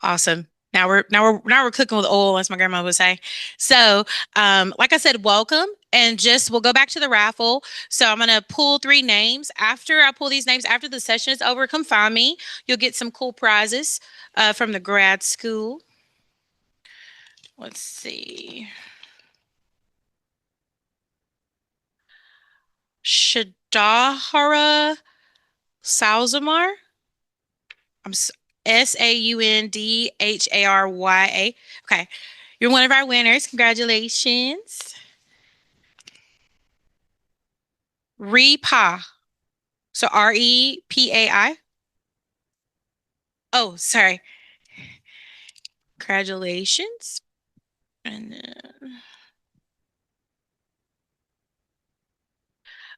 Awesome. Now we're cooking with oil, as my grandma would say. So, like I said, welcome, and just we'll go back to the raffle. So I'm gonna pull three names. After I pull these names, after the session is over, come find me. You'll get some cool prizes from the grad school. Let's see, Shadahara Salzamar. I'm Saundharya. Okay, you're one of our winners. Congratulations, Repa. So Repai. Oh, sorry. Congratulations. And then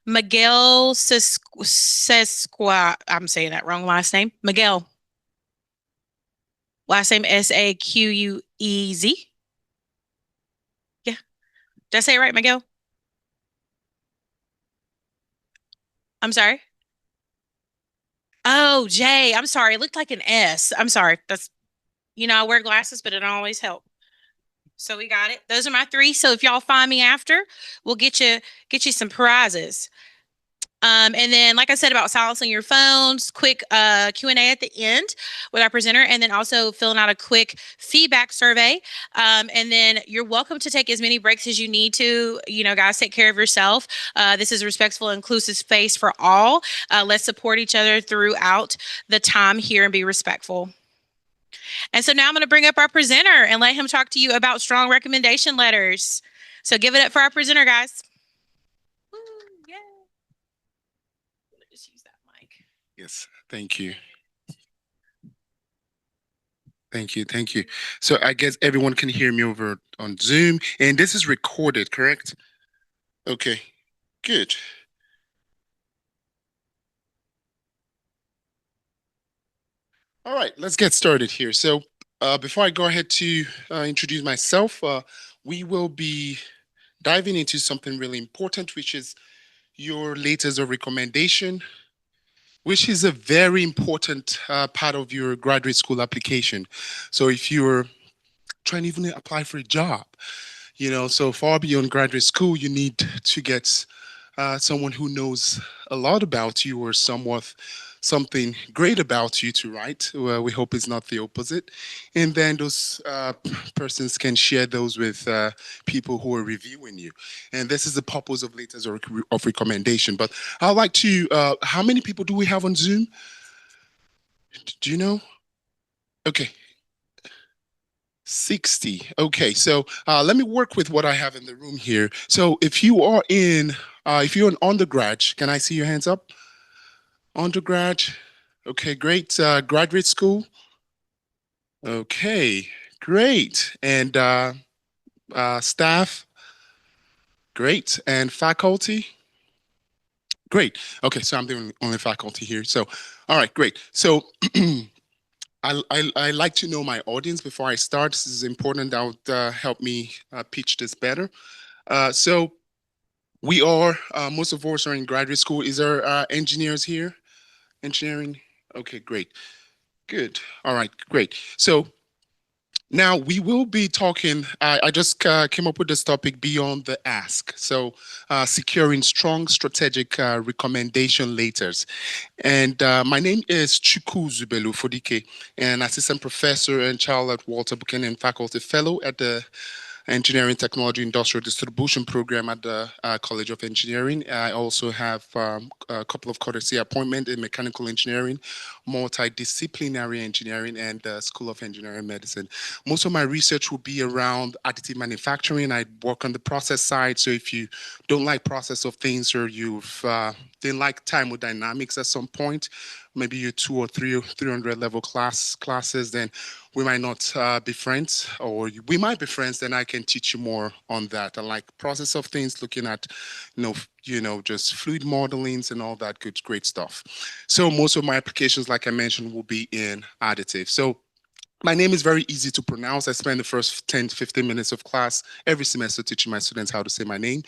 Miguel Sesqua. I'm saying that wrong last name. Miguel. Last name Saquez. Yeah. Did I say it right, Miguel? I'm sorry. Oh, J. I'm sorry. It looked like an S. I'm sorry. I wear glasses, but it don't always help. So we got it. Those are my three. So if y'all find me after, we'll get you some prizes. And then, like I said about silencing your phones, quick Q&A at the end with our presenter, and then also filling out a quick feedback survey. And then you're welcome to take as many breaks as you need to. Guys, take care of yourself. This is a respectful, inclusive space for all. Let's support each other throughout the time here and be respectful. And so now I'm going to bring up our presenter and let him talk to you about strong recommendation letters. So give it up for our presenter, guys. Woo, yeah. Let me just use that mic. Yes, thank you. Thank you. Thank you. So I guess everyone can hear me over on Zoom, and this is recorded, correct? Okay, good. All right, let's get started here. So before I go ahead to introduce myself, we will be diving into something really important, which is your letters of recommendation, which is a very important part of your graduate school application. So if you're trying to even apply for a job, so far beyond graduate school, you need to get someone who knows a lot about you or somewhat something great about you to write. Well, we hope it's not the opposite. And then those persons can share those with people who are reviewing you. And this is the purpose of letters of recommendation. But I'd like to, how many people do we have on Zoom? Do you know? Okay, 60. Okay, so let me work with what I have in the room here. So if you're an undergrad, can I see your hands up? Undergrad. Okay, great. Graduate school. Okay, great. And staff. Great. And faculty. Great. Okay, so I'm the only faculty here. So, all right, great. So I like to know my audience before I start. This is important. That would help me pitch this better. So we are, most of us are in graduate school. Is there engineers here? Engineering? Okay, great. Good. All right, great. So now we will be talking. I just came up with this topic beyond the ask. So securing strong strategic recommendation letters. And my name is Chukwuzubelu Ufodike, an assistant professor and child at Walter Buchanan Faculty Fellow at the Engineering Technology Industrial Distribution Program at the College of Engineering. I also have a couple of courtesy appointments in mechanical engineering, multidisciplinary engineering, and School of Engineering Medicine. Most of my research will be around additive manufacturing. I work on the process side. So if you don't like process of things or you've didn't like thermodynamics at some point, maybe you two or 300 level classes, then we might not be friends, or we might be friends. Then I can teach you more on that. I like process of things, looking at, just fluid modelings and all that great stuff. So most of my applications, like I mentioned, will be in additive. So My name is very easy to pronounce. I spend the first 10 to 15 minutes of class every semester teaching my students how to say my name,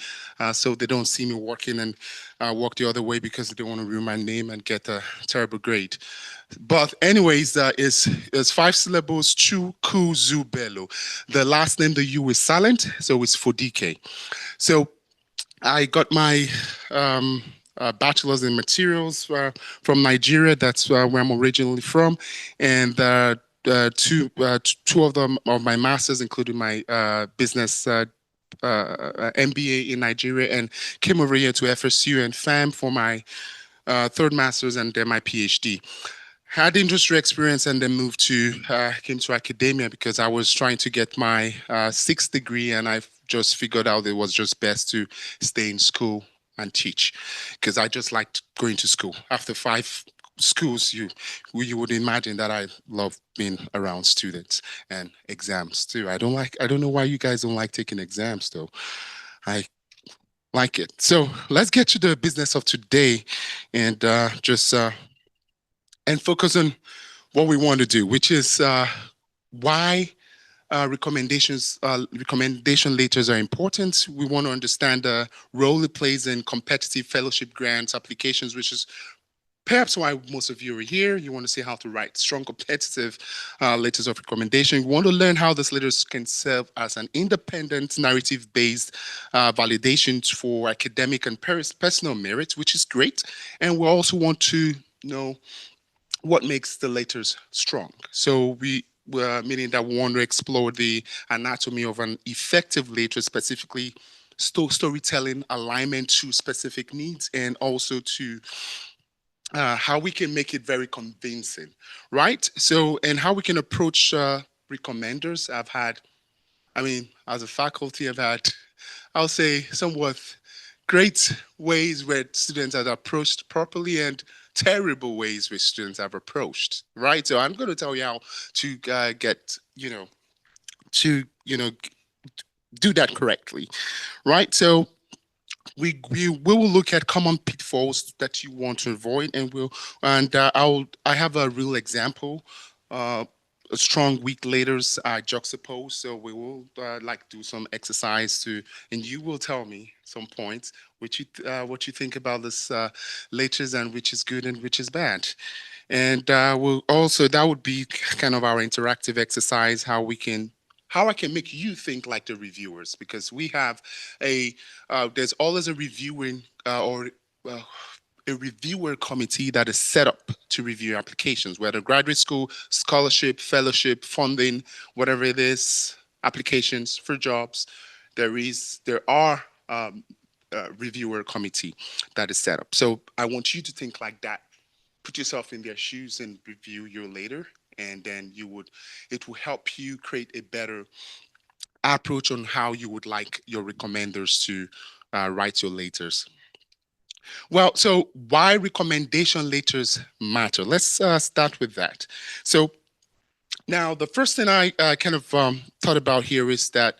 so they don't see me walking and walk the other way because they don't want to ruin my name and get a terrible grade. But anyways, it's five syllables: Chu Ku Zu Bello. The last name, the U is silent, so it's Fodike. So I got my bachelor's in materials from Nigeria. That's where I'm originally from, and two of them of my masters, including my business M.B.A in Nigeria, and came over here to FSU and FAM for my third master's and then my Ph.D. Had industry experience and then moved to came to academia because I was trying to get my sixth degree, and I just figured out it was just best to stay in school and teach because I just liked going to school. After five schools, you would imagine that I love being around students and exams too. I don't know why you guys don't like taking exams though. I like it. So let's get to the business of today and just and focus on what we want to do, which is why recommendation letters are important. We want to understand the role it plays in competitive fellowship grants applications, which is perhaps why most of you are here. You want to see how to write strong competitive letters of recommendation. You want to learn how these letters can serve as an independent narrative-based validation for academic and personal merit, which is great. And we also want to know what makes the letters strong. So we meaning that we want to explore the anatomy of an effective letter, specifically storytelling, alignment to specific needs, and also to how we can make it very convincing, right? So, and how we can approach recommenders. I mean, as a faculty, I've had, I'll say, somewhat great ways where students have approached properly and terrible ways where students have approached, right? So I'm going to tell you how to get, to, do that correctly, right? So we will look at common pitfalls that you want to avoid, and I have a real example. Uh, a strong weak letters are juxtaposed, so we will like do some exercise to, and you will tell me some points what you think about this letters and which is good and which is bad. And we'll also that would be kind of our interactive exercise, how I can make you think like the reviewers, because we have a there's always a reviewing or uh, a reviewer committee that is set up to review applications, whether graduate school, scholarship, fellowship, funding, whatever it is, applications for jobs. There are reviewer committee that is set up. So I want you to think like that. Put yourself in their shoes and review your later, and then it will help you create a better approach on how you would like your recommenders to write your laters. Well, so why recommendation letters matter? Let's start with that. So now the first thing I kind of thought about here is that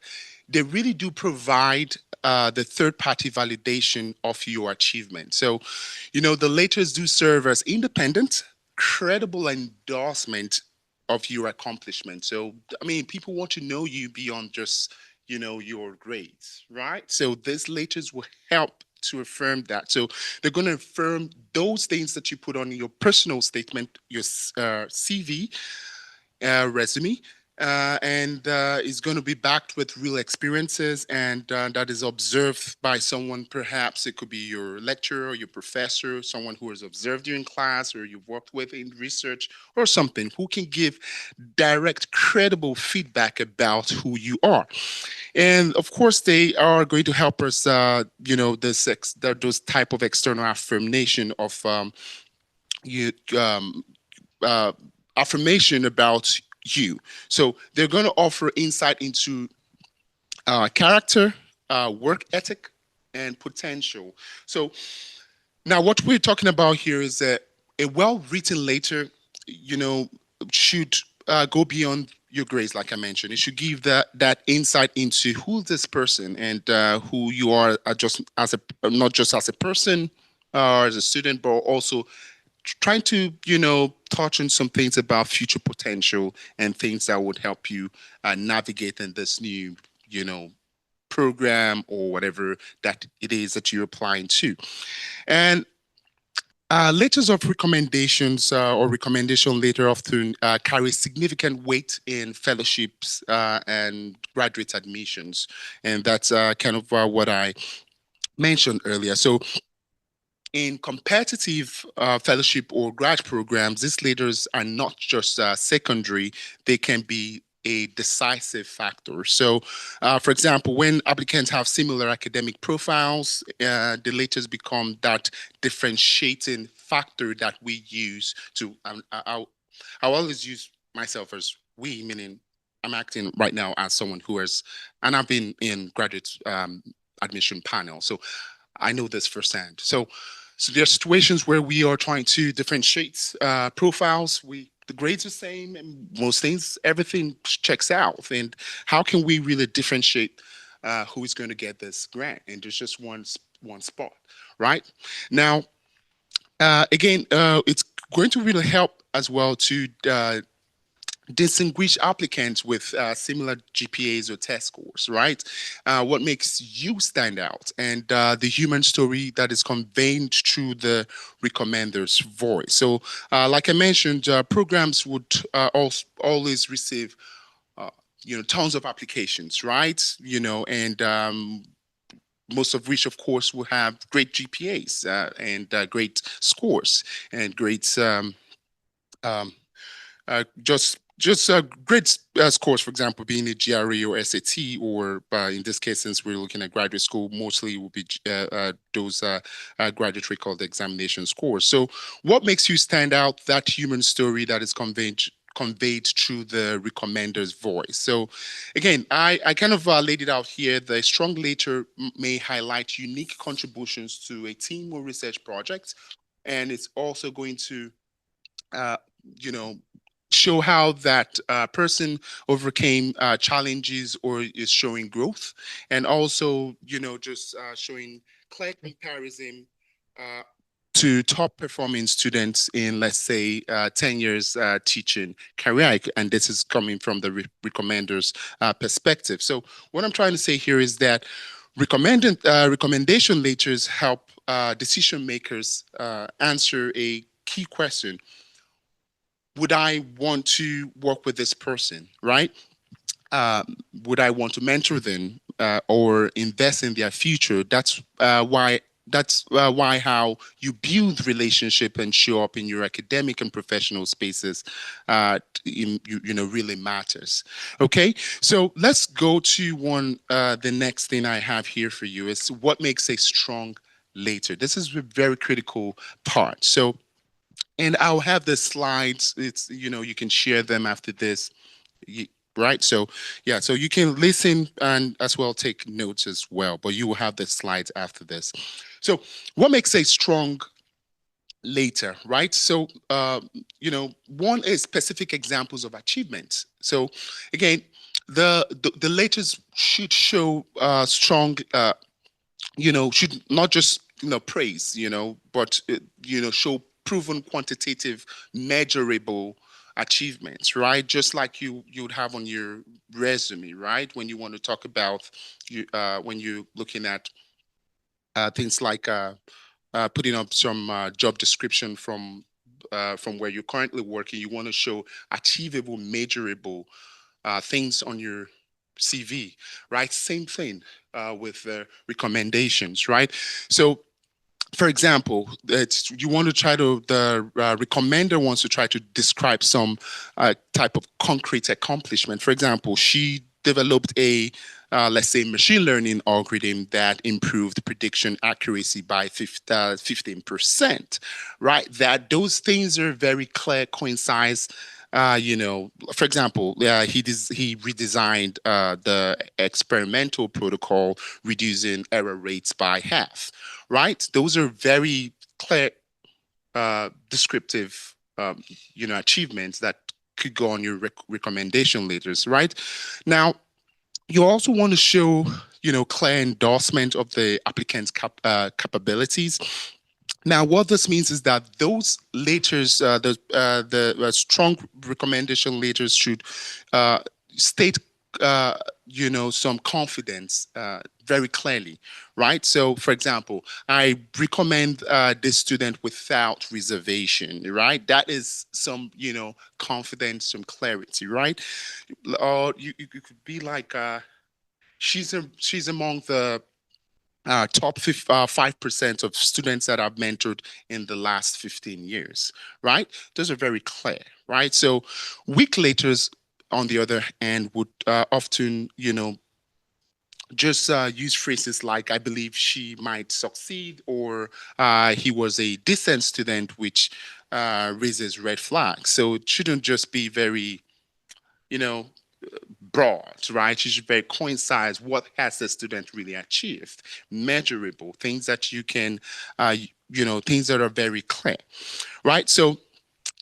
they really do provide the third party validation of your achievement. So, the letters do serve as independent, credible endorsement of your accomplishment. So, I mean, people want to know you beyond just, your grades, right? So, these letters will help to affirm that. So, they're going to affirm those things that you put on your personal statement, your CV, resume, and is going to be backed with real experiences, and that is observed by someone. Perhaps it could be your lecturer, your professor, someone who has observed you in class or you've worked with in research or something, who can give direct, credible feedback about who you are. And of course, they are going to help us, those type of external affirmation of you uh, affirmation about you. So they're going to offer insight into character, work ethic, and potential. So now what we're talking about here is that a well-written letter, you know, should go beyond your grades, like I mentioned. It should give that insight into who this person and who you are, just as a not just as a person or as a student, but also trying to, touch on some things about future potential and things that would help you navigate in this new, you know, program or whatever that it is that you're applying to. And letters of recommendations or recommendation letter often carry significant weight in fellowships and graduate admissions. And that's kind of what I mentioned earlier. So in competitive fellowship or grad programs, these leaders are not just secondary, they can be a decisive factor. So, for example, when applicants have similar academic profiles, the letters become that differentiating factor that we use to, I always use myself as we, meaning I'm acting right now as someone who has, and I've been in graduate admission panel. So I know this firsthand. So there are situations where we are trying to differentiate profiles. The grades are the same, and most things, everything checks out. And how can we really differentiate who is going to get this grant? And there's just one spot, right? Now, again, it's going to really help as well to distinguish applicants with similar GPAs or test scores, right? What makes you stand out, and the human story that is conveyed through the recommender's voice. So, like I mentioned, programs would always receive, uh, tons of applications, right? And most of which, of course, will have great GPAs and great scores and great just great scores, for example, being a GRE or SAT, or in this case, since we're looking at graduate school, mostly will be those graduate record examination scores. So, what makes you stand out? That human story that is conveyed through the recommender's voice. So, again, I kind of laid it out here. The strong letter may highlight unique contributions to a team or research project, and it's also going to uh, you know show how that person overcame challenges or is showing growth, and also just showing clear comparison uh, to top performing students in, let's say, 10 years teaching career. And this is coming from the recommenders perspective. So what I'm trying to say here is that recommendation letters help decision makers answer a key question: would I want to work with this person, right? Uh, would I want to mentor them or invest in their future? That's why how you build relationship and show up in your academic and professional spaces, really matters. Okay, so let's go to one. The next thing I have here for you is what makes a strong later. This is a very critical part. So, and I'll have the slides. It's, you can share them after this, right? So yeah, so you can listen and as well take notes as well, but you will have the slides after this. So what makes a strong later, right? So one is specific examples of achievements. So again, the latest should show strong should not just praise, but show proven quantitative, measurable achievements, right? Just like you would have on your resume, right? When you want to talk about when you're looking at things like putting up some job description from where you're currently working, you want to show achievable, measurable things on your CV, right? Same thing with recommendations, right? So, for example, you want to try to, the recommender wants to try to describe some type of concrete accomplishment. For example, she developed a, let's say, machine learning algorithm that improved prediction accuracy by 15%, right? That those things are very clear, coincides. For example, he redesigned the experimental protocol, reducing error rates by half, right? Those are very clear, descriptive, achievements that could go on your recommendation letters, right? Now, you also want to show, clear endorsement of the applicant's capabilities. Now, what this means is that those letters, the strong recommendation letters should uh, state, uh, some confidence very clearly, right? So, for example, I recommend this student without reservation, right? That is some, confidence, some clarity, right? Or you could be like, she's among the top 5% of students that I've mentored in the last 15 years, right? Those are very clear, right? So weak laters, on the other hand, would often, just use phrases like, I believe she might succeed, or he was a decent student, which raises red flags. So it shouldn't just be very, you know, broad, right? You should very coincide what has the student really achieved, measurable things that you can, things that are very clear, right? So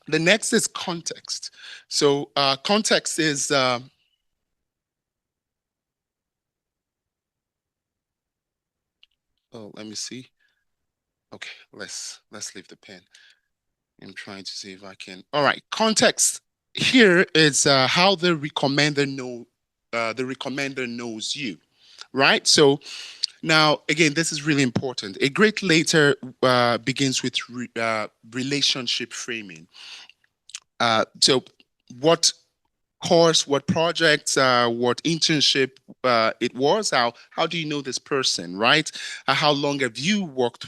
the next is context. So context is, oh, let me see. Okay, let's leave the pen. I'm trying to see if I can. All right, context here is how the recommender knows you, right? So now, again, this is really important. A great later begins with relationship framing. So, what course, what projects, what internship it was? How do you know this person, right? How long have you worked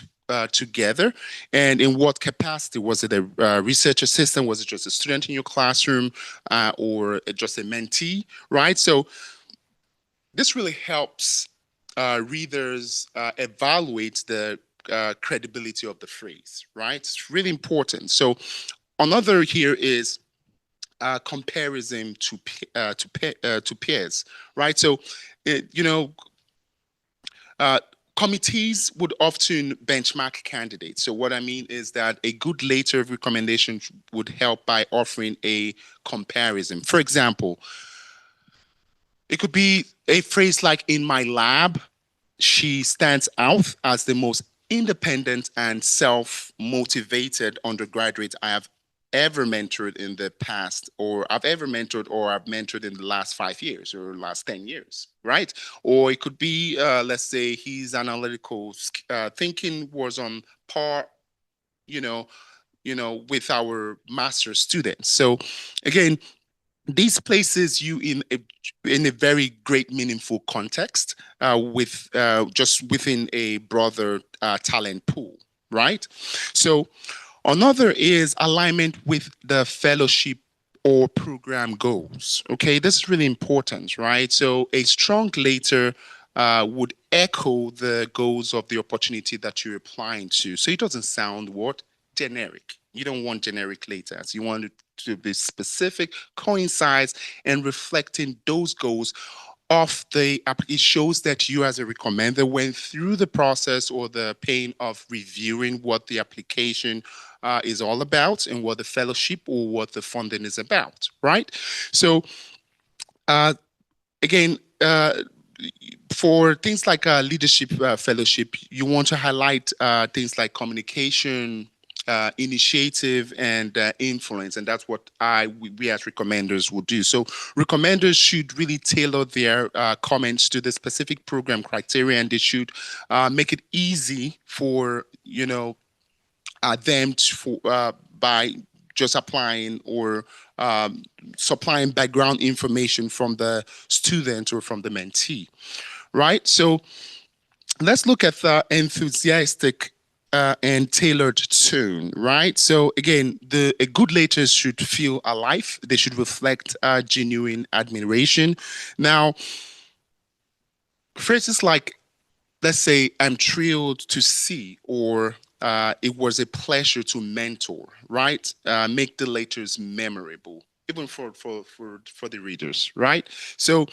together, and in what capacity? Was it a research assistant? Was it just a student in your classroom, or just a mentee, right? So this really helps readers evaluate the credibility of the phrase, right? It's really important. So another here is comparison to peers, right? So, you know, uh, committees would often benchmark candidates. So what I mean is that a good letter of recommendation would help by offering a comparison. For example, it could be a phrase like, in my lab, she stands out as the most independent and self motivated undergraduate I have ever mentored in the past, or I've mentored in the last 5 years or last 10 years, right? Or it could be, let's say, his analytical thinking was on par, you know, with our master students. So again, these places you in a very great meaningful context with just within a broader talent pool, right? So another is alignment with the fellowship or program goals. Okay, this is really important, right? So a strong letter would echo the goals of the opportunity that you're applying to. So it doesn't sound what? Generic. You don't want generic letters. You want it to be specific, coincides, and reflecting those goals of the app. It shows that you as a recommender went through the process or the pain of reviewing what the application is all about, and what the fellowship or what the funding is about, right? So uh, again, for things like leadership fellowship, you want to highlight things like communication, initiative, and influence, and that's what we as recommenders will do. So recommenders should really tailor their comments to the specific program criteria, and they should make it easy for them to, by just applying or um, supplying background information from the student or from the mentee, right? So let's look at the enthusiastic and tailored tone, right? So again, the a good letters should feel alive. They should reflect genuine admiration. Now, phrases like, let's say, I'm thrilled to see, or it was a pleasure to mentor, right? Make the letters memorable, even for the readers, right? So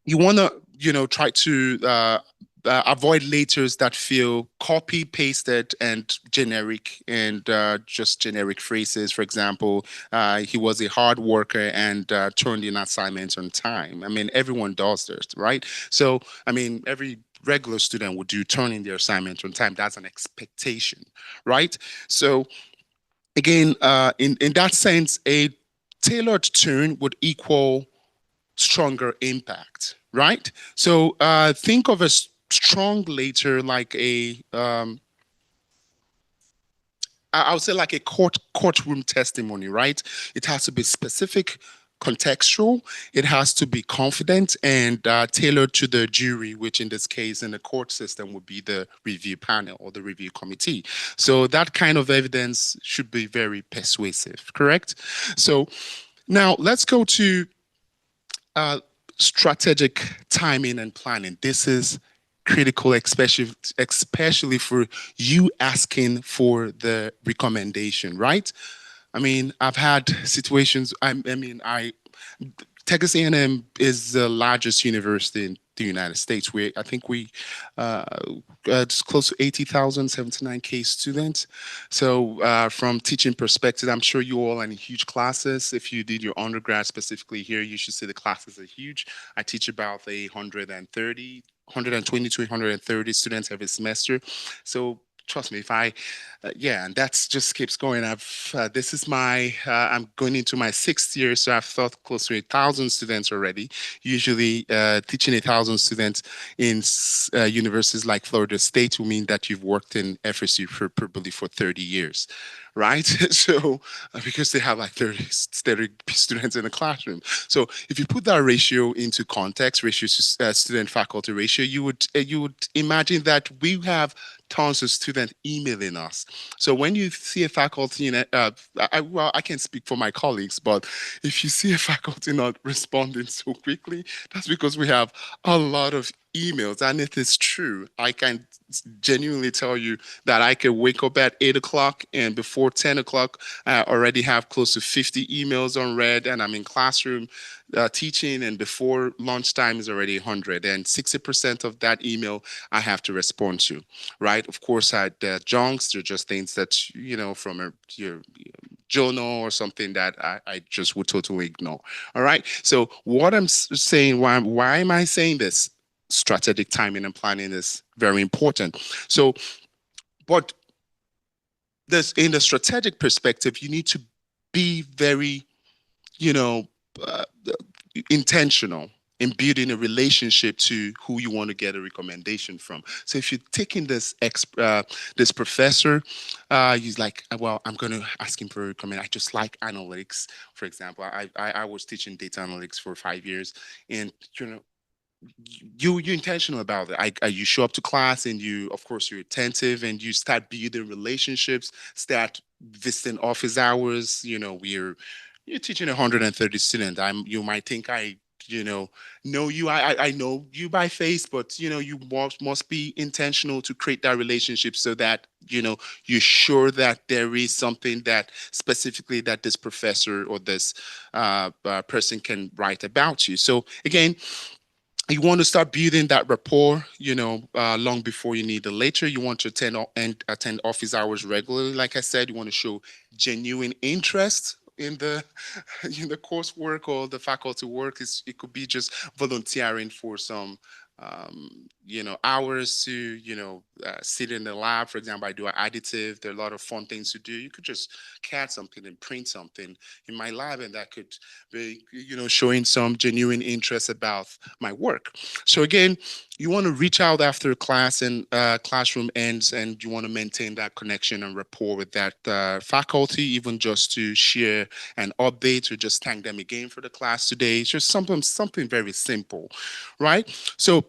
you want to try to avoid letters that feel copy pasted and generic, and just generic phrases. For example, he was a hard worker and turned in assignments on time. I mean, everyone does this, right? So I mean, every regular student would do, turning their assignment on time. That's an expectation, right? So again, in that sense, a tailored tune would equal stronger impact, right? So think of a strong later like a I would say like a courtroom testimony, right? It has to be specific, contextual. It has to be confident and tailored to the jury, which in this case in the court system would be the review panel or the review committee. So that kind of evidence should be very persuasive, correct? So now let's go to uh, strategic timing and planning. This is critical, especially for you asking for the recommendation, right? I mean, I've had situations. I Texas A&M is the largest university in the United States. I think we uh, it's close to 80,000, 79K students. So from teaching perspective, I'm sure you all are in huge classes. If you did your undergrad specifically here, you should see the classes are huge. I teach about 130, 120 to 130 students every semester. So trust me, if I yeah, and that's just keeps going. This is my I'm going into my sixth year, so I've taught close to 1,000 students already. Usually, teaching 1,000 students in universities like Florida State will mean that you've worked in FSU for probably for 30 years, right? So because they have like 30 students in a classroom. So if you put that ratio into context, ratio to student faculty ratio, you would imagine that we have tons of students emailing us. So when you see a faculty in well, I can speak for my colleagues, but if you see a faculty not responding so quickly, that's because we have a lot of emails. And it is true. I can genuinely tell you that I could wake up at 8 o'clock and before 10 o'clock, I already have close to 50 emails unread and I'm in classroom teaching and before lunchtime is already 100 and 60% of that email I have to respond to, right? Of course, the junks, they're just things that, from your journal or something that I just would totally ignore. All right. So what I'm saying, why am I saying this? Strategic timing and planning is very important. So, but this in the strategic perspective, you need to be very, you know, uh, intentional in building a relationship to who you want to get a recommendation from. So if you're taking this professor, he's like, well, I'm going to ask him for a recommend. I just like analytics, for example. I was teaching data analytics for 5 years, and you're intentional about it. You show up to class and you, of course, you're attentive and you start building relationships, start visiting office hours. You're teaching 130 students. You might think you know know you. I know you by face, but you must be intentional to create that relationship so that you're sure that there is something that specifically that this professor or this person can write about you. So again, you want to start building that rapport, long before you need it later. You want to attend office hours regularly. Like I said, you want to show genuine interest in the coursework or the faculty work. It could be just volunteering for some hours to sit in the lab. For example, I do an additive. There are a lot of fun things to do. You could just CAD something and print something in my lab, and that could be showing some genuine interest about my work. So again, you want to reach out after class and classroom ends, and you want to maintain that connection and rapport with that faculty, even just to share an update or just thank them again for the class today. It's just something very simple, right? So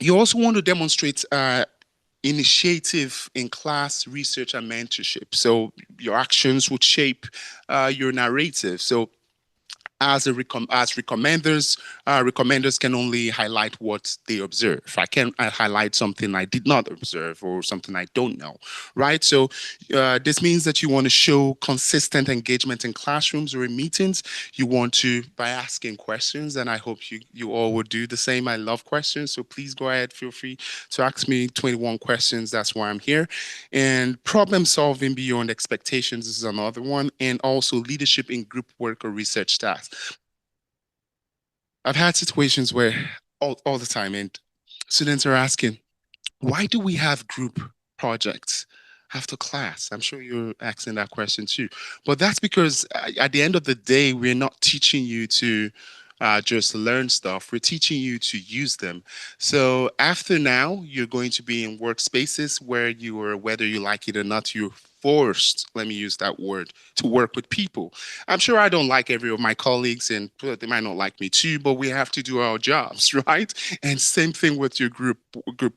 you also want to demonstrate initiative in class research and mentorship. So your actions would shape your narrative. So as recommenders can only highlight what they observe. I can highlight something I did not observe or something I don't know, right? So this means that you want to show consistent engagement in classrooms or in meetings. You want to by asking questions, and I hope you all would do the same. I love questions, so please go ahead. Feel free to ask me 21 questions. That's why I'm here. And problem solving beyond expectations is another one, and also leadership in group work or research tasks. I've had situations where all the time, and students are asking, why do we have group projects after class? I'm sure you're asking that question too. But that's because at the end of the day, we're not teaching you to just learn stuff. We're teaching you to use them. So after now, you're going to be in workspaces where you are, whether you like it or not, you're forced, let me use that word, to work with people. I'm sure I don't like every of my colleagues and well, they might not like me too, but we have to do our jobs, right? And same thing with your group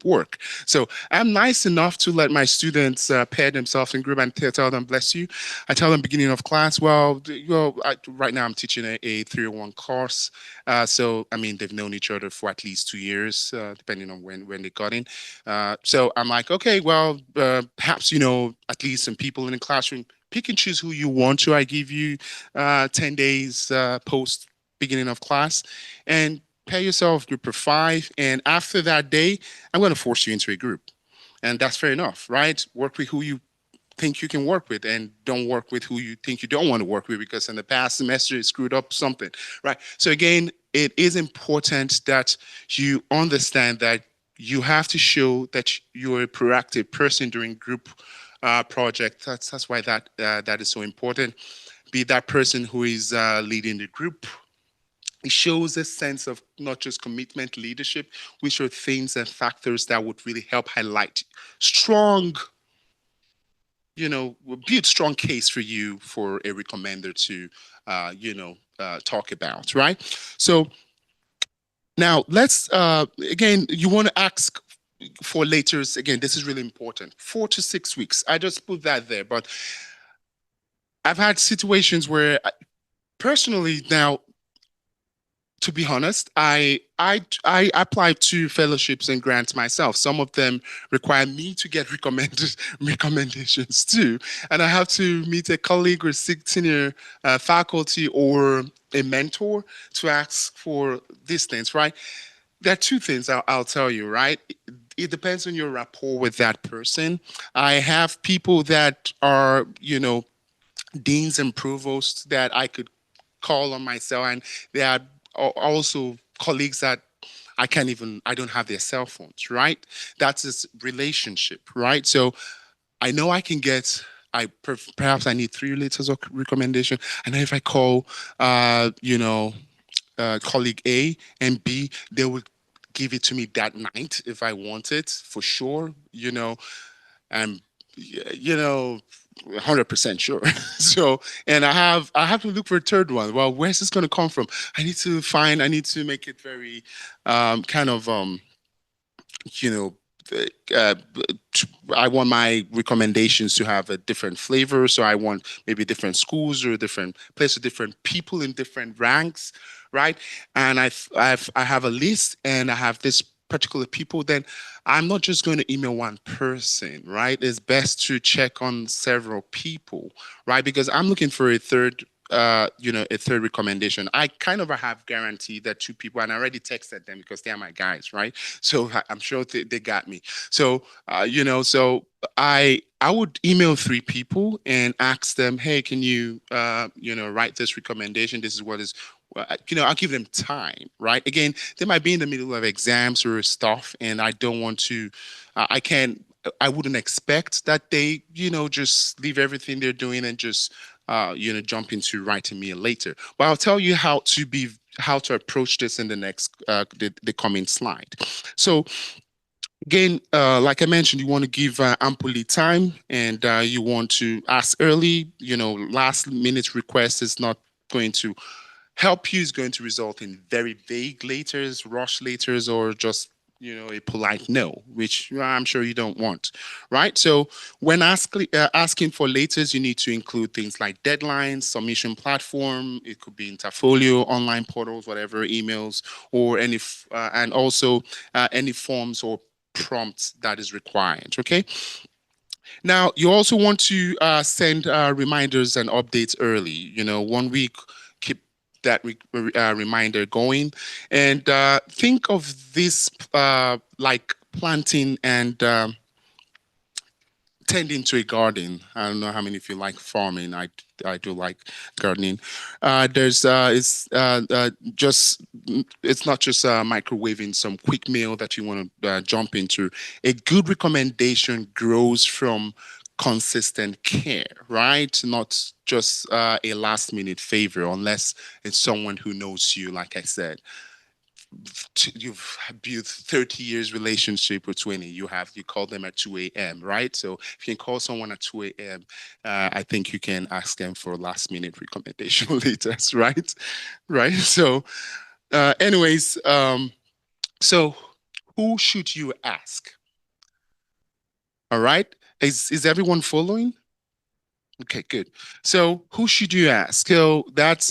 work. So I'm nice enough to let my students pair themselves in group and tell them, bless you. I tell them beginning of class, right now I'm teaching a 301 course. So, I mean, they've known each other for at least 2 years, depending on when they got in. So I'm like, okay, well, perhaps, at least some people in the classroom, pick and choose who you want to. I give you 10 days post beginning of class and pair yourself group of five. And after that day, I'm going to force you into a group. And that's fair enough, right? Work with who you think you can work with and don't work with who you think you don't want to work with because in the past semester you screwed up something, right? So again, it is important that you understand that you have to show that you're a proactive person during group project. That's why that is so important. Be that person who is leading the group. It shows a sense of not just commitment, leadership, which are things and factors that would really help highlight strong, build strong case for you for a recommender to, talk about, right? So now let's, again, you want to ask for laters. Again, this is really important. 4 to 6 weeks. I just put that there, but I've had situations where personally now, to be honest, I applied to fellowships and grants myself. Some of them require me to get recommended recommendations too, and I have to meet a colleague or senior faculty or a mentor to ask for these things. Right? There are two things I'll tell you. Right? It depends on your rapport with that person. I have people that are, deans and provosts that I could call on myself, and there are also colleagues that I don't have their cell phones, right? That's this relationship, right? So I know I can get, perhaps I need 3 letters of recommendation. I know if I call, colleague A and B, they would give it to me that night if I want it for sure, and you know 100% sure. So, and I have to look for a third one. Well, where's this going to come from? I need to make it very kind of you know uh, I want my recommendations to have a different flavor. So I want maybe different schools or different places, different people in different ranks, right? And I have a list, and I have this particular people. Then I'm not just going to email one person, right? It's best to check on several people, right? Because I'm looking for a third. A third recommendation. I kind of have guaranteed that two people, and I already texted them because they are my guys, right? So I'm sure they got me. So so I would email 3 people and ask them, hey, can you write this recommendation? This is what is. I'll give them time, right? Again, they might be in the middle of exams or stuff, and I don't want to. I can't. I wouldn't expect that they, just leave everything they're doing and just, jump into writing me later. But I'll tell you how to approach this in the next, the coming slide. So again, like I mentioned, you want to give ample lead time, and you want to ask early. Last minute request is not going to help you. Is going to result in very vague laters, rush laters, or just a polite no, which I'm sure you don't want, right? So when asking for laters, you need to include things like deadlines, submission platform. It could be Interfolio, online portals, whatever, emails, or and also any forms or prompts that is required. Okay. Now, you also want to send reminders and updates early. 1 week, keep that reminder going. And think of this like planting and tending to a garden. I don't know how many of you like farming. I do like gardening. There's just it's not just microwaving some quick meal that you want to jump into. A good recommendation grows from consistent care, right? Not just a last minute favor, unless it's someone who knows you. Like I said, you've built 30 years relationship with 20. You call them at 2 a.m., right? So if you can call someone at 2 a.m., I think you can ask them for last minute recommendation later, right? Right. So anyways, so who should you ask? All right. Is everyone following? Okay, good. So who should you ask? So that's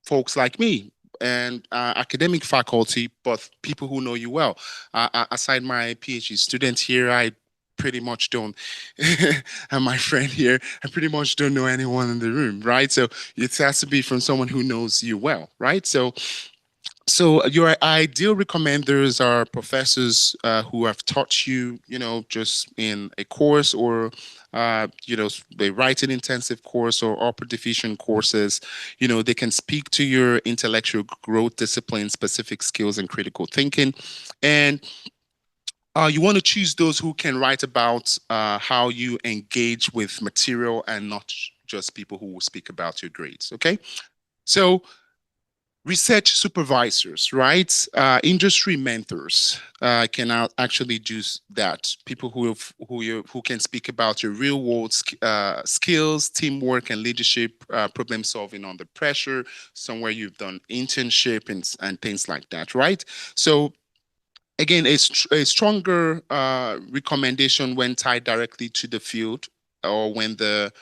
folks like me and academic faculty, but people who know you well. Aside my PhD students here, I pretty much don't, and my friend here, I pretty much don't know anyone in the room, right? So it has to be from someone who knows you well, right? So your ideal recommenders are professors who have taught you, just in a course or, a writing intensive course or upper division courses. They can speak to your intellectual growth, discipline, specific skills, and critical thinking. And you want to choose those who can write about how you engage with material and not just people who will speak about your grades. Okay. So research supervisors, right? Industry mentors can actually do that. People who can speak about your real world skills, teamwork, and leadership, problem solving under pressure. Somewhere you've done internship and things like that, right? So again, a stronger recommendation when tied directly to the field or when the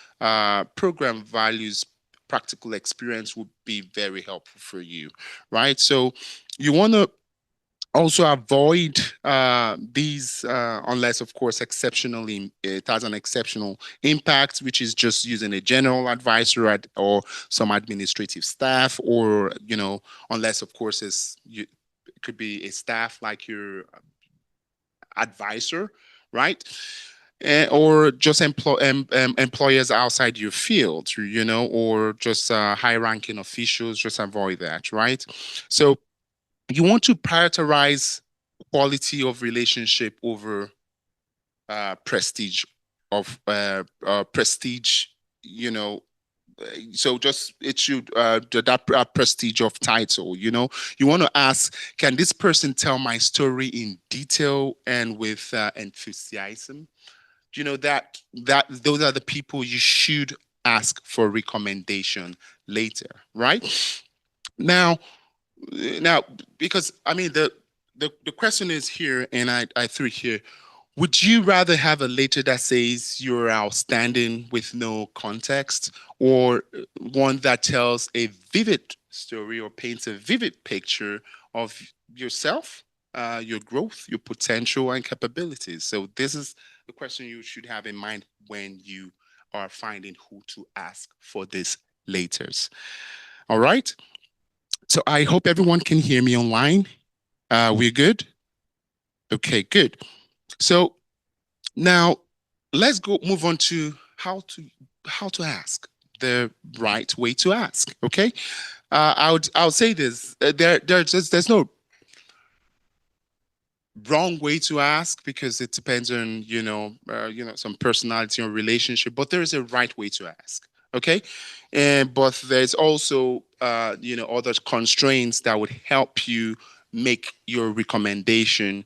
program values practical experience would be very helpful for you, right? So you want to also avoid these unless of course exceptionally it has an exceptional impact, which is just using a general advisor or some administrative staff, or unless of course it could be a staff like your advisor, right? Or just employers outside your field, or just high-ranking officials. Just avoid that, right? So you want to prioritize quality of relationship over prestige prestige. You know, so just it should that prestige of title. You want to ask, can this person tell my story in detail and with enthusiasm? That those are the people you should ask for recommendation later, right? Now now because I mean the question is here, and I threw it here. Would you rather have a letter that says you're outstanding with no context, or one that tells a vivid story or paints a vivid picture of yourself, your growth, your potential, and capabilities? So, this is the question you should have in mind when you are finding who to ask for these letters. All right. So, I hope everyone can hear me online. We're good? Okay, good. So, now, let's go move on to how to ask the right way to ask. Okay, I would say this: there's no wrong way to ask, because it depends on some personality or relationship, but there is a right way to ask. Okay, and but there's also other constraints that would help you make your recommendation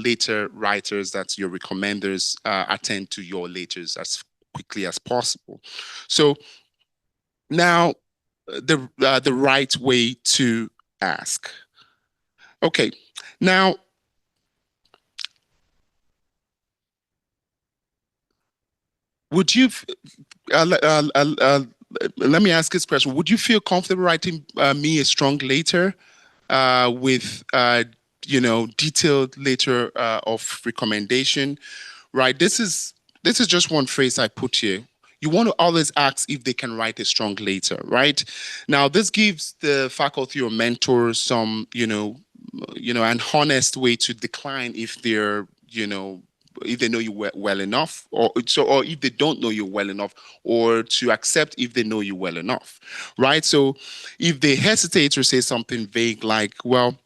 later writers, that's your recommenders, attend to your laters as quickly as possible. So now, the right way to ask. Okay, now, would you let me ask this question: would you feel comfortable writing me a strong letter with detailed letter of recommendation? Right. This is just one phrase I put here. You want to always ask if they can write a strong letter, right? Now, this gives the faculty or mentor some, an honest way to decline if they're, you know, if they know you well enough, or so, or if they don't know you well enough, or to accept if they know you well enough, right? So if they hesitate to say something vague like, well,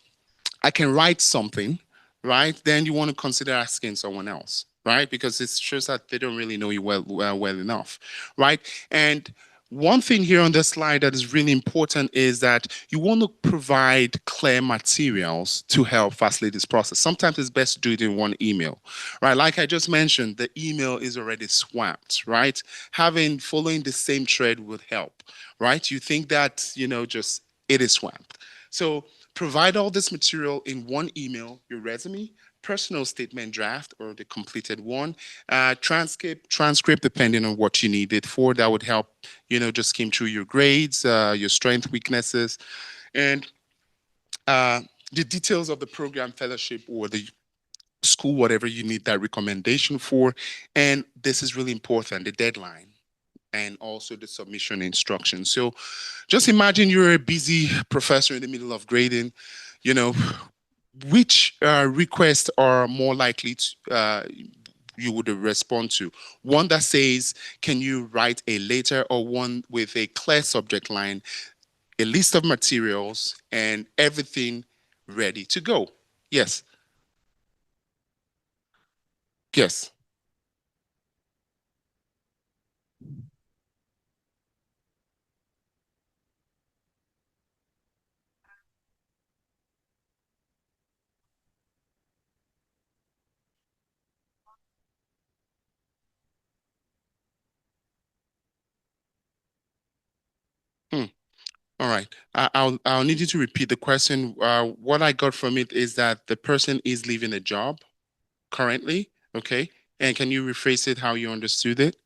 I can write something, right? Then you want to consider asking someone else, right? Because it shows that they don't really know you well enough, right? And one thing here on this slide that is really important is that you want to provide clear materials to help facilitate this process. Sometimes it's best to do it in one email, right? Like I just mentioned, the email is already swamped, right? Having following the same thread would help, right? You think that, just it is swamped. So provide all this material in one email: your resume, personal statement draft or the completed one, transcript depending on what you need it for. That would help, just skim through your grades, your strength, weaknesses, and uh, the details of the program, fellowship, or the school, whatever you need that recommendation for. And this is really important: the deadline and also the submission instructions. So just imagine you're a busy professor in the middle of grading, you know, which requests are more likely to you would respond to? One that says, "Can you write a letter?" or one with a clear subject line, a list of materials, and everything ready to go? Yes, yes. Hmm. All right. I'll need you to repeat the question. What I got from it is that the person is leaving a job currently. Okay. And can you rephrase it how you understood it?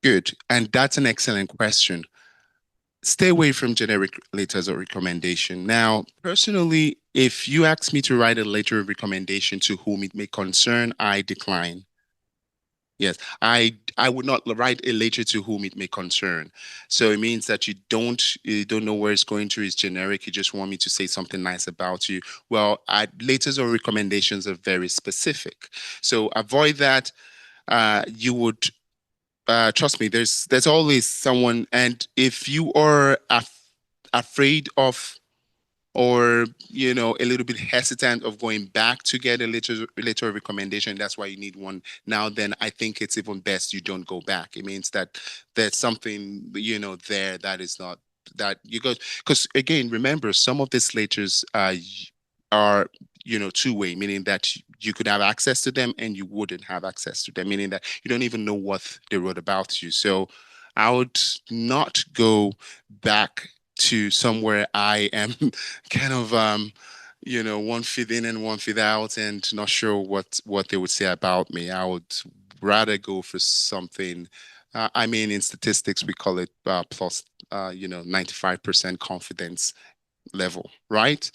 Good. And that's an excellent question. Stay away from generic letters of recommendation. Now, personally, if you ask me to write a letter of recommendation to whom it may concern, I decline. Yes, I would not write a letter to whom it may concern. So it means that you don't know where it's going to. It's generic. You just want me to say something nice about you. Well, letters or recommendations are very specific. So avoid that. You would trust me. There's always someone, and if you are afraid of, or a little bit hesitant of going back to get a letter of recommendation, that's why you need one now, then I think it's even best you don't go back. It means that there's something there that is not, that you go, because again, remember, some of these letters are two-way, meaning that you could have access to them and you wouldn't have access to them, meaning that you don't even know what they wrote about you. So I would not go back to somewhere I am kind of one feet in and one feet out and not sure what they would say about me. I would rather go for something. I mean, in statistics, we call it plus 95% confidence level, right?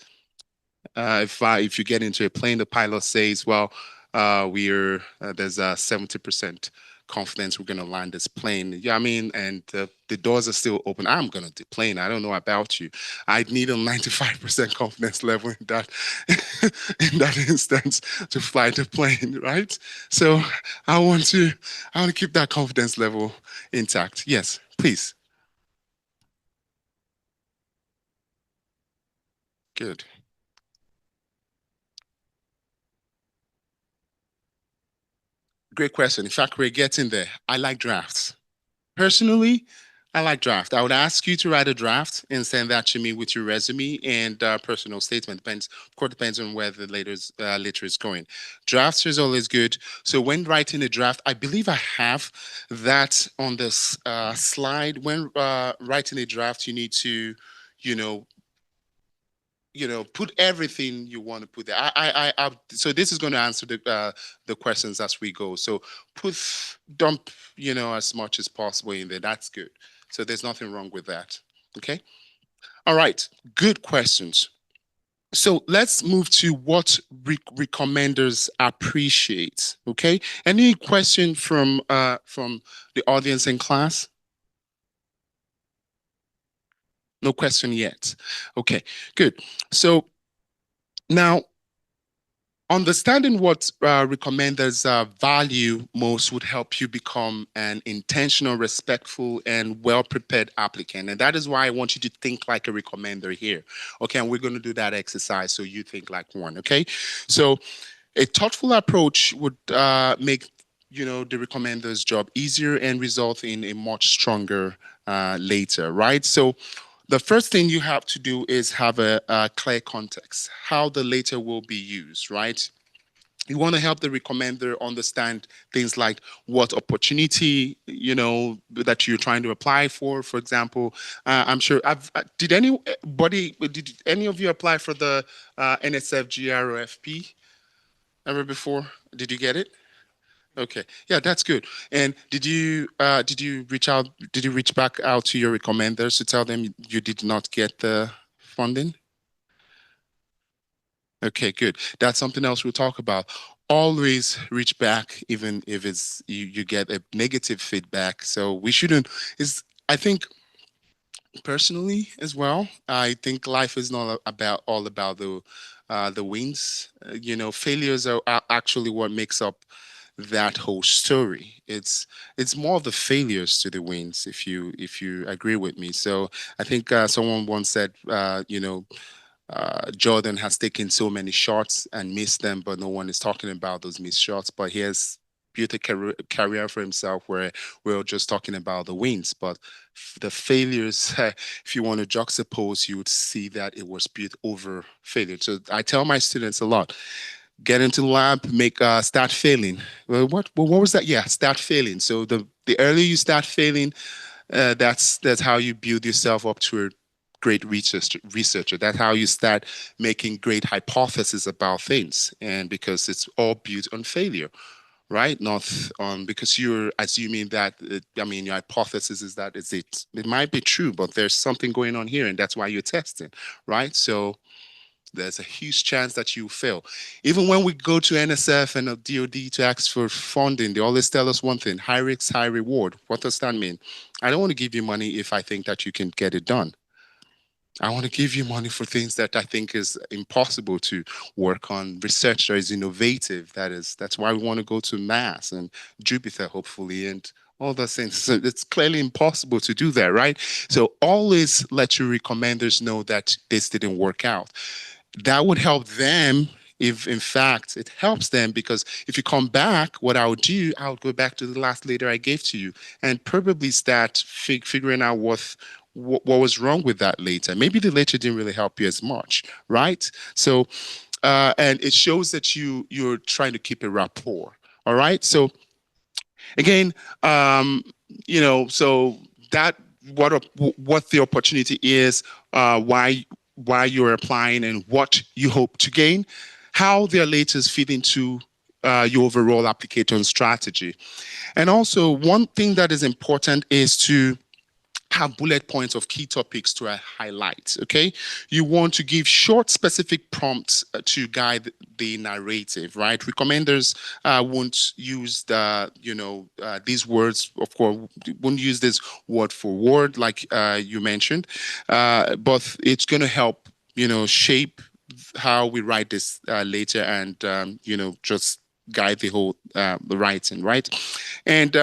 If you get into a plane, the pilot says, "Well, we're there's a 70% confidence we're gonna land this plane." Yeah, I mean, and the doors are still open. I'm gonna deplane. I don't know about you. I'd need a 95% confidence level in that in that instance to fly the plane, right? So I want to I want to keep that confidence level intact. Yes, please. Good. Great question. In fact, we're getting there. I like drafts. Personally, I like draft. I would ask you to write a draft and send that to me with your resume and personal statement. Depends, of course, depends on where the letter is going. Drafts is always good. So when writing a draft, I believe I have that on this slide. When writing a draft, you need to, you know, put everything you want to put there. So this is going to answer the questions as we go. So put dump, as much as possible in there. That's good. So there's nothing wrong with that. Okay. All right. Good questions. So let's move to what recommenders appreciate. Okay. Any question from the audience in class? No question yet. Okay, good. So now understanding what recommenders value most would help you become an intentional, respectful, and well-prepared applicant. And that is why I want you to think like a recommender here. Okay, and we're going to do that exercise so you think like one. Okay, so a thoughtful approach would make the recommender's job easier and result in a much stronger later, right? So the first thing you have to do is have a clear context, how the later will be used, right? You want to help the recommender understand things like what opportunity that you're trying to apply for example. I'm sure I've did any of you apply for the NSF GROFP ever before? Did you get it? Okay, yeah, that's good. And did you reach back out to your recommenders to tell them you did not get the funding? Okay, good. That's something else we'll talk about. Always reach back, even if you get a negative feedback. So we shouldn't. Is I think personally as well. I think life is not about all about the wins. Failures are actually what makes up that whole story. It's more of the failures to the wins, if you agree with me. So I think someone once said, Jordan has taken so many shots and missed them, but no one is talking about those missed shots. But he has built a career for himself where we're just talking about the wins. But the failures, if you want to juxtapose, you would see that it was built over failure. So I tell my students a lot: get into the lab, make start failing. What was that? Yeah, start failing. So the earlier you start failing, that's how you build yourself up to a great researcher. That's how you start making great hypotheses about things, and because it's all built on failure, right? Not on because you're assuming that. Your hypothesis is that is it. It might be true, but there's something going on here, and that's why you're testing, right? So there's a huge chance that you fail. Even when we go to NSF and DOD to ask for funding, they always tell us one thing: high risk, high reward. What does that mean? I don't want to give you money if I think that you can get it done. I want to give you money for things that I think is impossible to work on, research that is innovative. That's why we want to go to Mars and Jupiter, hopefully, and all those things. So it's clearly impossible to do that, right? So always let your recommenders know that this didn't work out. That would help them if in fact it helps them, because if you come back, what I would do, I would go back to the last letter I gave to you and probably start figuring out what was wrong with that later. Maybe the later didn't really help you as much, right? So and it shows that you're trying to keep a rapport. All right. So again, so that what the opportunity is, why you're applying, and what you hope to gain, how their latest fit into your overall application strategy. And also, one thing that is important is to have bullet points of key topics to highlight. Okay, you want to give short, specific prompts to guide the narrative. Right, recommenders won't use these words. Of course, won't use this word for word like you mentioned, but it's going to help shape how we write this later, and just guide the whole the writing, right? And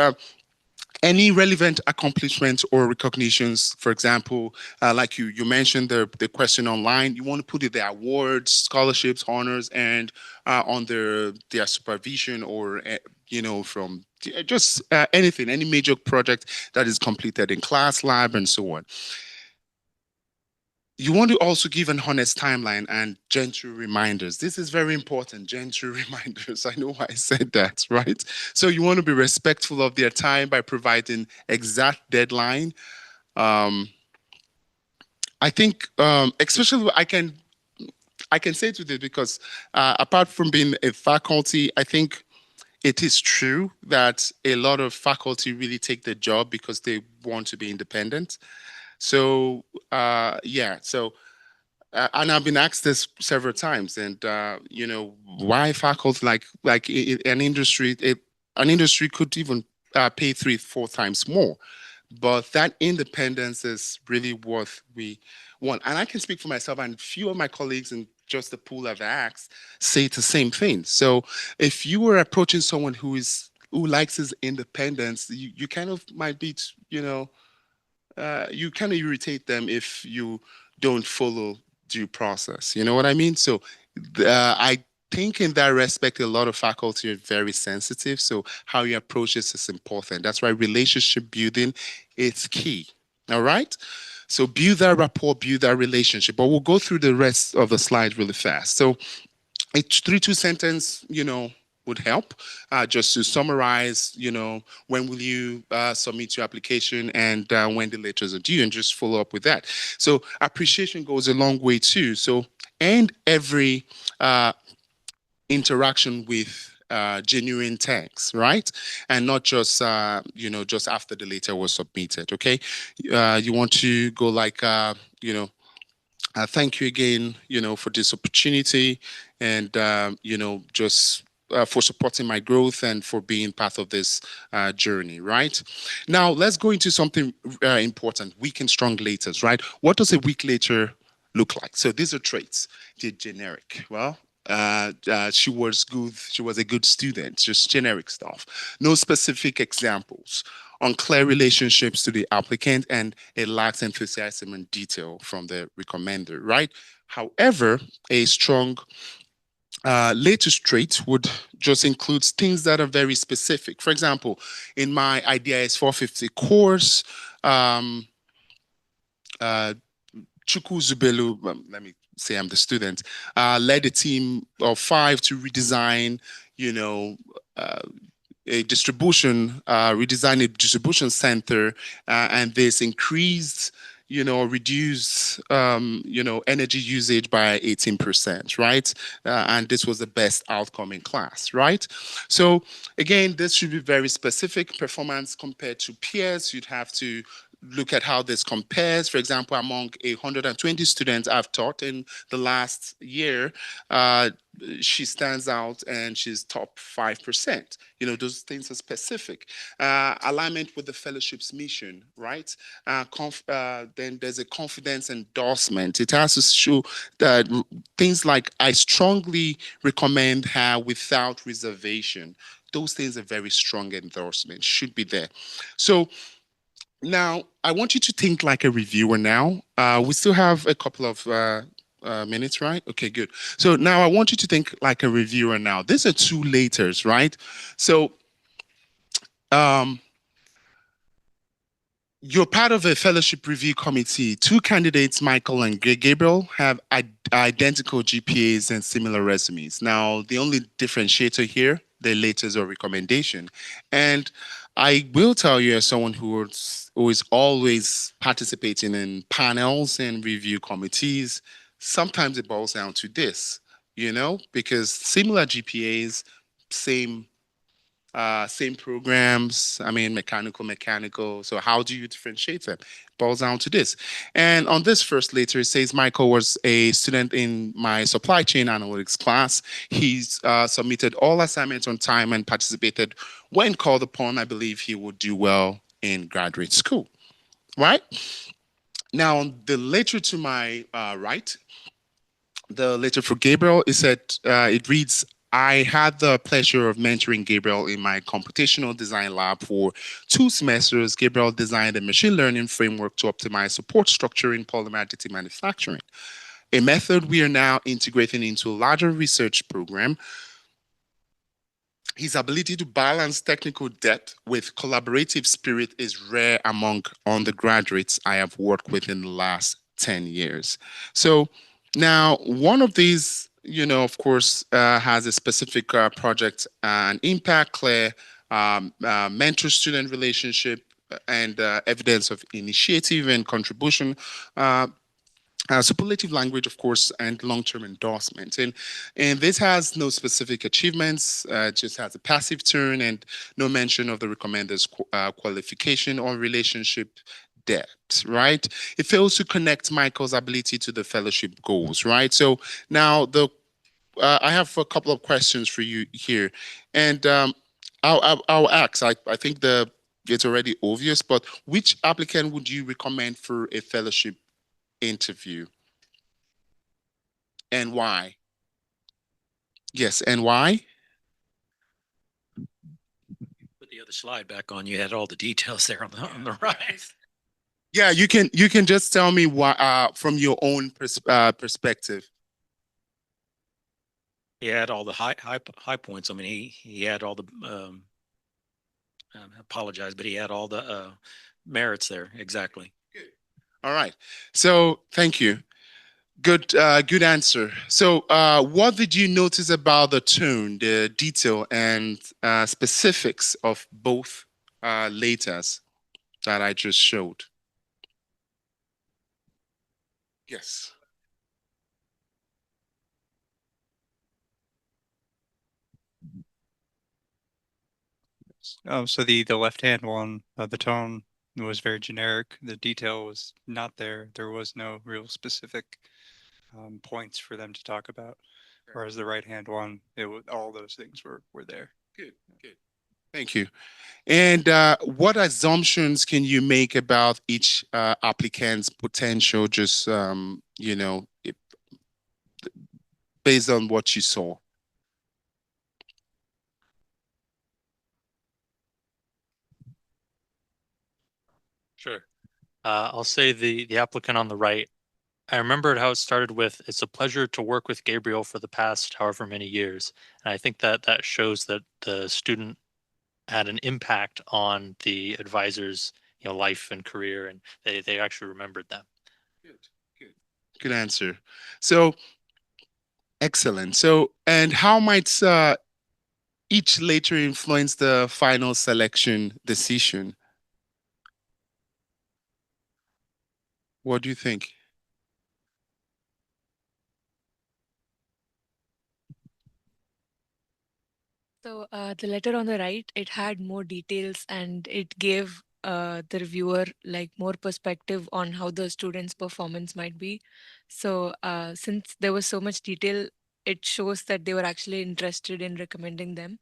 any relevant accomplishments or recognitions. For example, like you mentioned the question online, you want to put it the awards, scholarships, honors, and on their supervision, or from just anything, any major project that is completed in class, lab, and so on. You want to also give an honest timeline and gentle reminders. This is very important, gentle reminders. I know why I said that, right? So you want to be respectful of their time by providing exact deadline. Um, I think, especially I can say to this because apart from being a faculty, I think it is true that a lot of faculty really take the job because they want to be independent. So yeah, so and I've been asked this several times, and why faculty an industry could even pay three, four times more, but that independence is really what we want. And I can speak for myself, and few of my colleagues in just the pool I've asked say the same thing. So if you were approaching someone who likes his independence, you kind of might be, you kind of irritate them if you don't follow due process. You know what I mean? So I think in that respect, a lot of faculty are very sensitive. So how you approach this is important. That's why relationship building is key. All right. So build that rapport, build that relationship. But we'll go through the rest of the slide really fast. So a 3-2 sentence, would help. Just to summarize, when will you submit your application and when the letters are due, and just follow up with that. So appreciation goes a long way too. So end every interaction with genuine thanks, right? And not just just after the letter was submitted. Okay, you want to go like thank you again, for this opportunity, and just for supporting my growth and for being part of this journey. Right now, let's go into something important: weak and strong laters. Right? What does a weak later look like? So these are traits. They're generic. Well. She was good. She was a good student. Just generic stuff. No specific examples, unclear relationships to the applicant, and it lacks enthusiasm and detail from the recommender, right? However, a strong latest trait would just include things that are very specific. For example, in my IDIS 450 course, um, uh, Chuku Zubelu, let me say I'm the student, led a team of 5 to redesign, you know, uh, a distribution, redesign a distribution center, and this increased, reduced, energy usage by 18%, right? And this was the best outcome in class, right? So again, this should be very specific performance compared to peers. You'd have to look at how this compares. For example, among 120 students I've taught in the last year, uh, she stands out and she's top 5%. Those things are specific. Alignment with the fellowship's mission, right? Then there's a confidence endorsement. It has to show that things like I strongly recommend her without reservation. Those things are very strong endorsement, should be there. So now, I want you to think like a reviewer now. We still have a couple of minutes, right? Okay, good. So now I want you to think like a reviewer now. These are two laters, right? So um, you're part of a fellowship review committee. Two candidates, Michael and Gabriel, have identical GPAs and similar resumes. Now, the only differentiator here, their latest or recommendation. And I will tell you, as someone who is always participating in panels and review committees, sometimes it boils down to this, because similar GPAs, same same programs. I mean, mechanical. So how do you differentiate them? Boils down to this. And on this first letter, it says Michael was a student in my supply chain analytics class. He's submitted all assignments on time and participated when called upon. I believe he would do well in graduate school. Right? Now, on the letter to my right, the letter for Gabriel, it reads, I had the pleasure of mentoring Gabriel in my computational design lab for 2 semesters. Gabriel designed a machine learning framework to optimize support structure in polymer additive manufacturing, a method we are now integrating into a larger research program. His ability to balance technical depth with collaborative spirit is rare among undergraduates I have worked with in the last 10 years. So now, one of these, of course, has a specific project and impact, clear mentor student relationship, and evidence of initiative and contribution. Superlative language, of course, and long-term endorsement, and this has no specific achievements. Just has a passive turn and no mention of the recommender's qualification or relationship depth, right? It fails to connect Michael's ability to the fellowship goals, right? So now I have a couple of questions for you here, and I'll ask. I think it's already obvious, but which applicant would you recommend for a fellowship interview, and why? Yes, and why? Put the other slide back on. You had all the details there on the right. Yeah, you can just tell me why from your own perspective. He had all the high points. I mean, he had all the I apologize, but he had all the merits there. Exactly. All right. So thank you. Good answer. So, what did you notice about the tone, the detail, and specifics of both letters that I just showed? Yes. So the left hand one, the tone was very generic. The detail was not there. There was no real specific points for them to talk about. Whereas the right hand one, all those things were there. Good. Good. Thank you. And what assumptions can you make about each applicant's potential? Just based on what you saw. Sure. I'll say the applicant on the right. I remembered how it started with, "It's a pleasure to work with Gabriel for the past however many years." And I think that shows that the student had an impact on the advisor's, life and career, and they actually remembered them. Good. Good. Good answer. So excellent. So, and how might each later influence the final selection decision? What do you think? So the letter on the right, it had more details and it gave the reviewer like more perspective on how the student's performance might be. So since there was so much detail, it shows that they were actually interested in recommending them.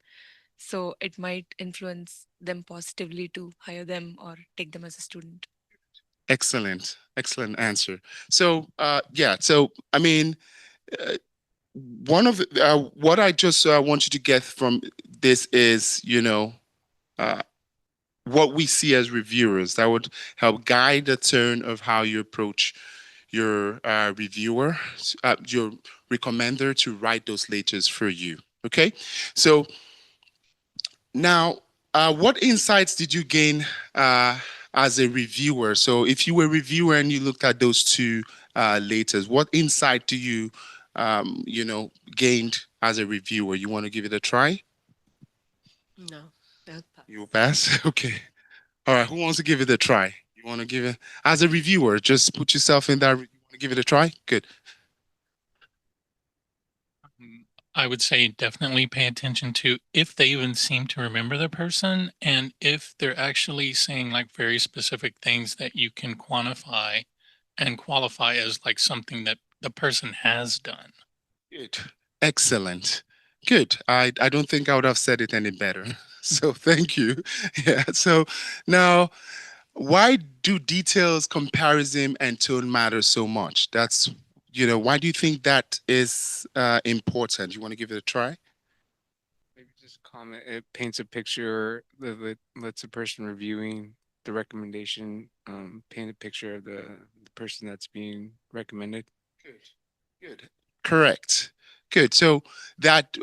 So it might influence them positively to hire them or take them as a student. Excellent. Excellent answer. So, yeah. So, I mean, uh, one of what I just want you to get from this is, uh, what we see as reviewers that would help guide the turn of how you approach your reviewer, your recommender to write those letters for you. Okay, so now, what insights did you gain as a reviewer? So, if you were a reviewer and you looked at those two letters, what insight do gained as a reviewer? You want to give it a try? No, that's You will pass. Okay. All right, who wants to give it a try? You want to give it as a reviewer? Just put yourself in that. You want to give it a try? Good. I would say definitely pay attention to if they even seem to remember the person and if they're actually saying like very specific things that you can quantify and qualify as like something that the person has done. Good. Excellent. Good. I don't think I would have said it any better. So thank you. Yeah. So now, why do details, comparison, and tone matter so much? Why do you think that is important? You want to give it a try? Maybe just comment. It paints a picture that lets the person reviewing the recommendation paint a picture of the person that's being recommended. Good. Good. Correct. Good. So that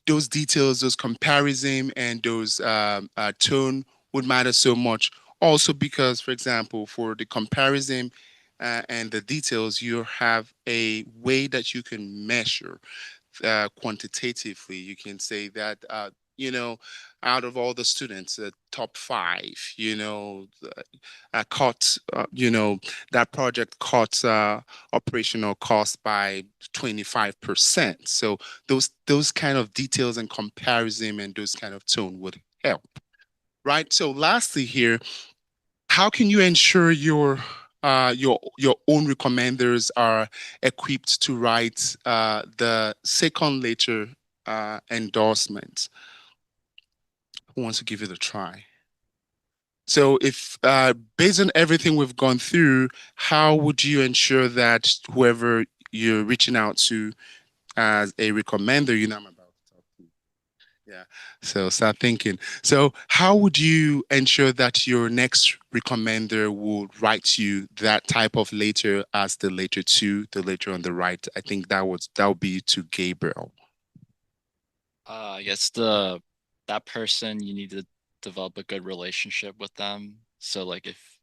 those details, those comparison, and those tone would matter so much. Also, because, for example, for the comparison and the details, you have a way that you can measure quantitatively. You can say that, out of all the students, top five, caught, that project caught operational cost by 25%. So those kind of details and comparison and those kind of tone would help. Right. So lastly here, how can you ensure your own recommenders are equipped to write the second letter endorsement? Who wants to give it a try? So, if based on everything we've gone through, how would you ensure that whoever you're reaching out to as a recommender, you know, I'm about to talk to. Yeah. So start thinking. So how would you ensure that your next recommender would write you that type of letter as the letter to the letter on the right? I think that would be to Gabriel. I guess the that person you need to develop a good relationship with them. So like if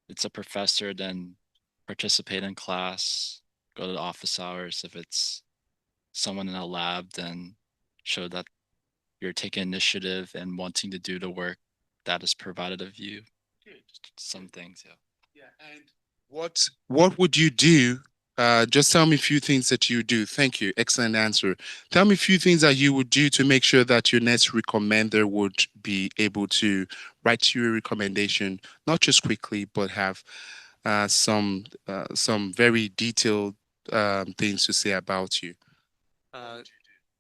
it's a professor, then participate in class, go to the office hours. If it's someone in a lab, then show that you're taking initiative and wanting to do the work that is provided of you. Good. Some things, yeah. Yeah. And what would you do? Just tell me a few things that you do. Thank you. Excellent answer. Tell me a few things that you would do to make sure that your next recommender would be able to write you a recommendation, not just quickly, but have some very detailed things to say about you. Uh,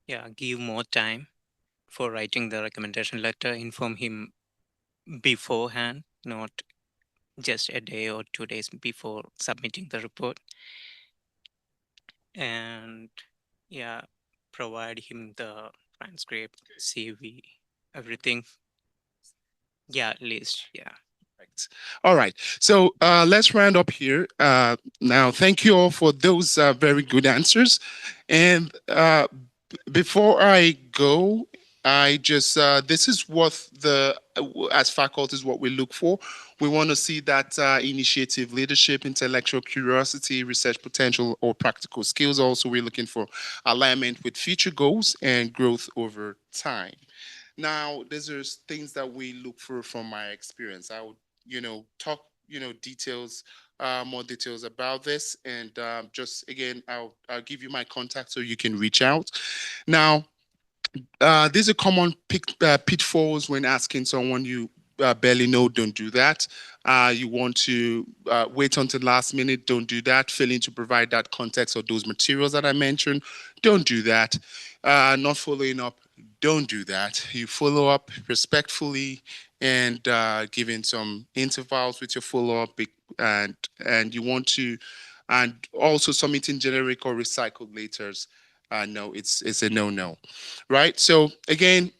yeah, give more time for writing the recommendation letter. Inform him beforehand, not just a day or 2 days before submitting the report. And yeah, provide him the transcript, CV, everything. Yeah, list. Yeah. Right. All right. So let's round up here. Now, thank you all for those very good answers. And before I go, I just this is what as faculties what we look for. We want to see that initiative, leadership, intellectual curiosity, research potential, or practical skills. Also, we're looking for alignment with future goals and growth over time. Now, these are things that we look for from my experience. I would, talk, details, more details about this, and just again, I'll give you my contact so you can reach out. Now, these are common pitfalls when asking someone you barely know. Don't do that. You want to wait until last minute. Don't do that. Failing to provide that context or those materials that I mentioned. Don't do that. Not following up. Don't do that. You follow up respectfully and giving some intervals with your follow up, and you want to, and also submitting generic or recycled letters. No, it's a no. Right? So again,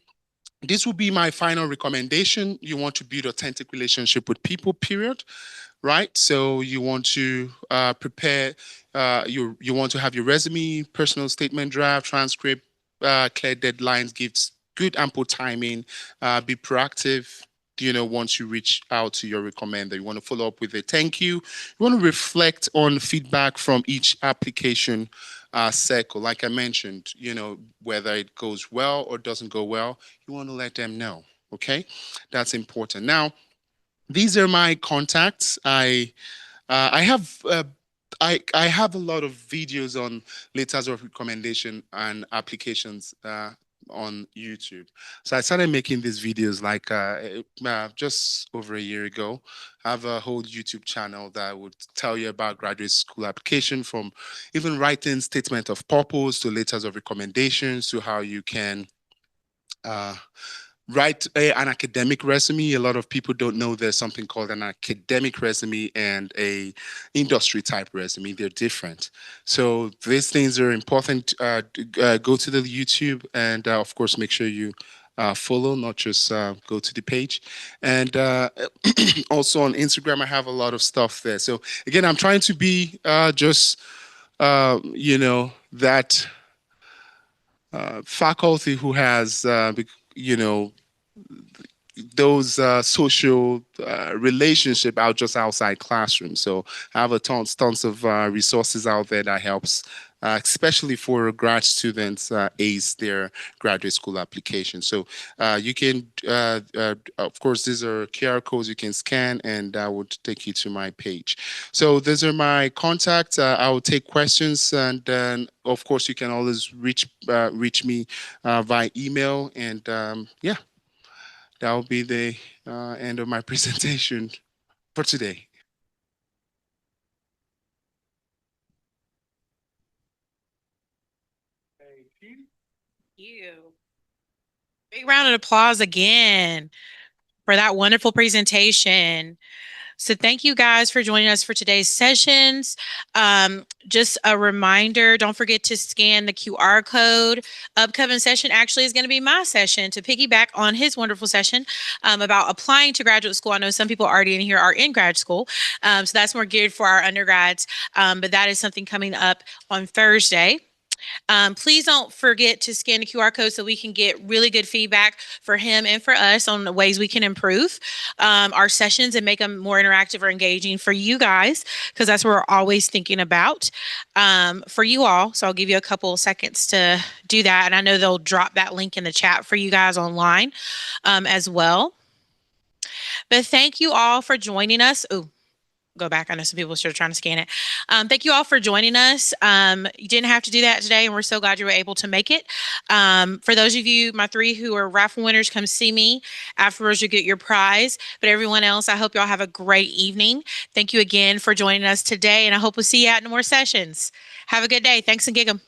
this will be my final recommendation. You want to build authentic relationship with people, period, right? So you want to prepare, you want to have your resume, personal statement draft, transcript, clear deadlines, gives good ample timing, be proactive. Once you reach out to your recommender, you want to follow up with a thank you. You want to reflect on feedback from each application cycle. Like I mentioned, whether it goes well or doesn't go well, you want to let them know. Okay, that's important. Now, these are my contacts. I have I have a lot of videos on letters of recommendation and applications on YouTube. So I started making these videos like just over a year ago. I have a whole YouTube channel that would tell you about graduate school application, from even writing statement of purpose to letters of recommendations to how you can uh, write an academic resume. A lot of people don't know there's something called an academic resume and a industry type resume. They're different. So these things are important. Go to the YouTube and of course make sure you follow, not just go to the page. And also on Instagram, I have a lot of stuff there. So again, I'm trying to be just that faculty who has you know those social relationship out just outside classroom. So I have a tons of resources out there that helps, especially for grad students ace their graduate school application. So you can, of course, these are QR codes you can scan, and that would take you to my page. So these are my contacts. I will take questions, and then of course you can always reach me via email, and yeah, that will be the end of my presentation. for today. You. Big round of applause again for that wonderful presentation. So thank you guys for joining us for today's sessions. Just a reminder, don't forget to scan the QR code. Upcoming session actually is going to be my session to piggyback on his wonderful session about applying to graduate school. I know some people already in here are in grad school, so that's more geared for our undergrads, but that is something coming up on Thursday. Please don't forget to scan the QR code so we can get really good feedback for him and for us on the ways we can improve our sessions and make them more interactive or engaging for you guys, because that's what we're always thinking about for you all. So I'll give you a couple seconds to do that. And I know they'll drop that link in the chat for you guys online as well. But thank you all for joining us. Ooh, go back. I know some people are still trying to scan it. Thank you all for joining us. You didn't have to do that today, and we're so glad you were able to make it. For those of you, my 3 who are raffle winners, come see me. Afterwards, you'll get your prize. But everyone else, I hope y'all have a great evening. Thank you again for joining us today, and I hope we'll see you out in more sessions. Have a good day. Thanks and gig 'em.